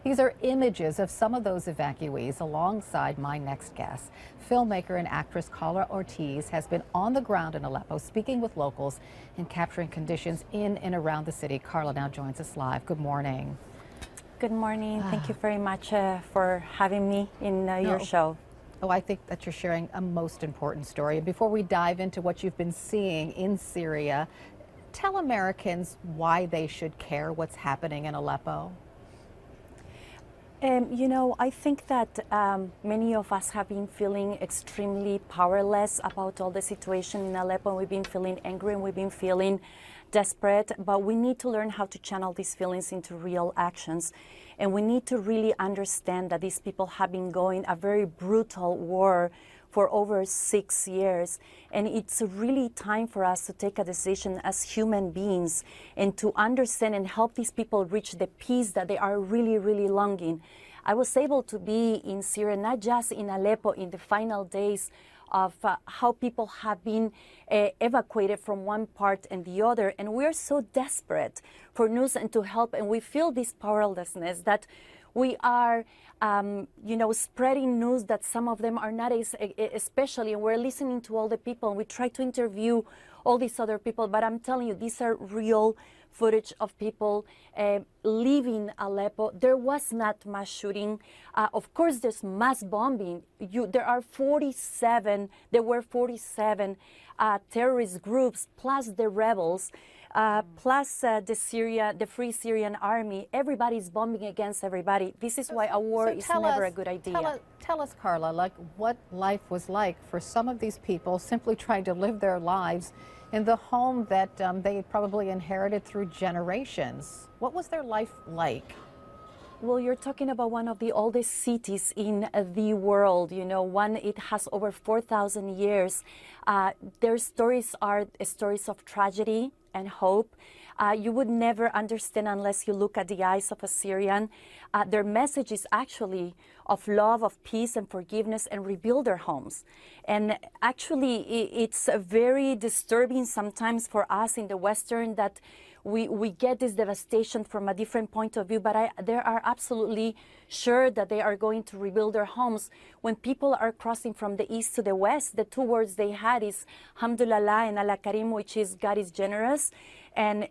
These are images of some of those evacuees alongside my next guest. Filmmaker and actress Carla Ortiz has been on the ground in Aleppo speaking with locals and capturing conditions in and around the city. Carla now joins us live. Good morning. Good morning. Thank you very much for having me in your show. Oh, I think that you're sharing a most important story. And before we dive into what you've been seeing in Syria, tell Americans why they should care what's happening in Aleppo. You know, I think that many of us have been feeling extremely powerless about all the situation in Aleppo. We've been feeling angry and we've been feeling desperate, but we need to learn how to channel these feelings into real actions. And we need to really understand that these people have been going a very brutal war for over 6 years. And it's really time for us to take a decision as human beings and to understand and help these people reach the peace that they are really, really longing. I was able to be in Syria, not just in Aleppo, in the final days of how people have been evacuated from one part and the other. And we're so desperate for news and to help. And we feel this powerlessness that we are, you know, spreading news that some of them are not, especially, and we're listening to all the people, and we try to interview all these other people, but I'm telling you, these are real footage of people leaving Aleppo. There was not mass shooting. Of course, there's mass bombing. There were 47 terrorist groups, plus the rebels, plus the Free Syrian Army. Everybody's bombing against everybody. This is why a war is never a good idea. Tell us, Carla, like what life was like for some of these people simply trying to live their lives in the home that they probably inherited through generations. What was their life like? Well, you're talking about one of the oldest cities in the world. You know, it has over 4,000 years. Their stories are stories of tragedy and hope. You would never understand unless you look at the eyes of a Syrian. Their message is actually of love, of peace and forgiveness, and rebuild their homes. And actually, it's very disturbing sometimes for us in the Western that we get this devastation from a different point of view, but they are absolutely sure that they are going to rebuild their homes. When people are crossing from the east to the west, the two words they had is Alhamdulillah and Allah Karim, which is God is generous, and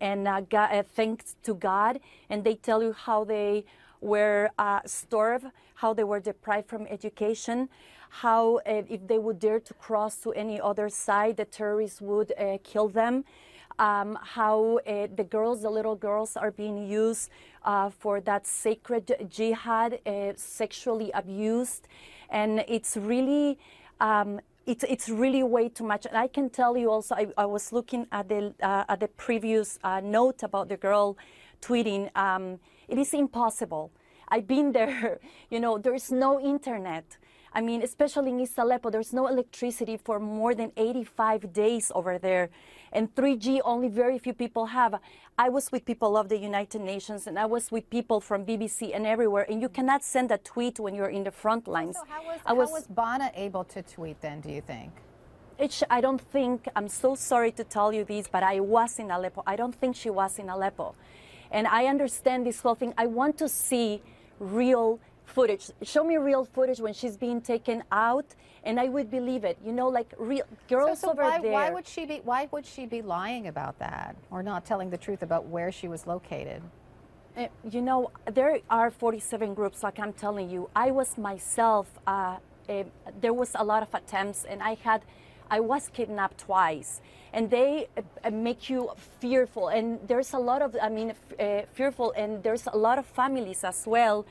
thanks to God. And they tell you how they were starved, how they were deprived from education, how if they would dare to cross to any other side, the terrorists would kill them. How the little girls are being used for that sacred jihad, sexually abused, and it's really it's really way too much. And I can tell you also, I was looking at the previous note about the girl tweeting. It is impossible. I've been there. You know, there's no internet. I mean, especially in East Aleppo, there's no electricity for more than 85 days over there. And 3G, only very few people have. I was with people of the United Nations, and I was with people from BBC and everywhere, and you cannot send a tweet when you're in the front lines. So how was Bana able to tweet then, do you think? I don't think, I'm so sorry to tell you this, but I was in Aleppo. I don't think she was in Aleppo. And I understand this whole thing. I want to see real footage. Show me real footage when she's being taken out, and I would believe it. You know, like real girls over there. Why would she be lying about that, or not telling the truth about where she was located? You know, there are 47 groups, like I'm telling you. I was myself. There was a lot of attempts, and I was kidnapped twice, and they make you fearful. And there's a lot of, fearful, and there's a lot of families as well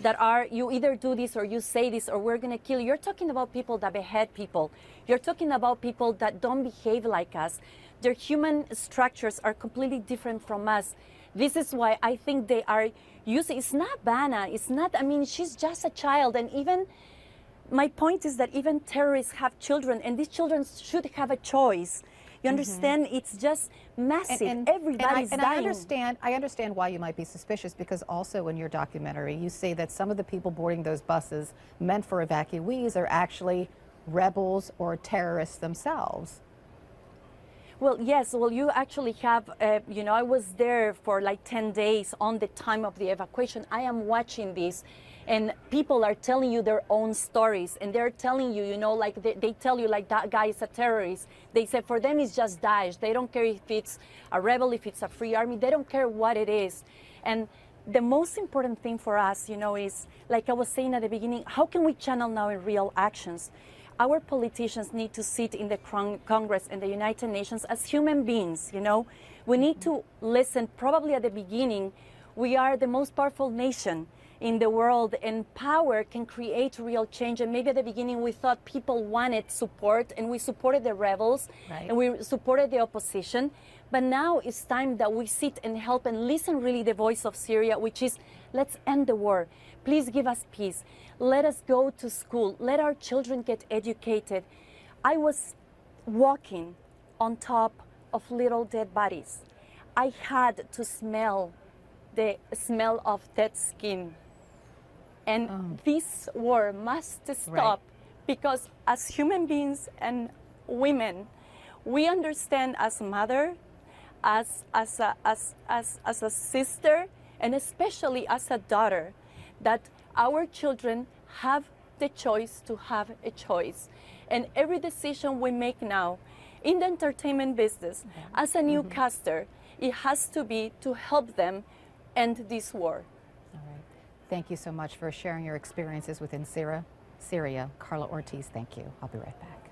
that are, you either do this or you say this or we're going to kill you. You're talking about people that behead people. You're talking about people that don't behave like us. Their human structures are completely different from us. This is why I think they are using, it's not Bana, it's not, I mean, she's just a child. And even, my point is that even terrorists have children, and these children should have a choice. You understand? It's just massive. Everybody's dying. I understand why you might be suspicious, because also in your documentary you say that some of the people boarding those buses meant for evacuees are actually rebels or terrorists themselves. Well, yes. Well, you actually have, you know, I was there for like 10 days on the time of the evacuation. I am watching this, and people are telling you their own stories, and they're telling you, you know, like they tell you like that guy is a terrorist. They say for them it's just Daesh. They don't care if it's a rebel, if it's a free army. They don't care what it is. And the most important thing for us, you know, is like I was saying at the beginning, how can we channel now in real actions? Our politicians need to sit in the Congress and the United Nations as human beings, you know. We need to listen. Probably at the beginning, we are the most powerful nation in the world, and power can create real change. And maybe at the beginning we thought people wanted support, and we supported the rebels, right, and we supported the opposition. But now it's time that we sit and help and listen really the voice of Syria, which is, let's end the war. Please give us peace. Let us go to school. Let our children get educated. I was walking on top of little dead bodies. I had to smell the smell of dead skin. And this war must stop, because as human beings and women, we understand as a mother, as a sister, and especially as a daughter, that our children have the choice to have a choice. And every decision we make now in the entertainment business, as a newscaster, it has to be to help them end this war. All right. Thank you so much for sharing your experiences within Syria. Carla Ortiz, thank you. I'll be right back.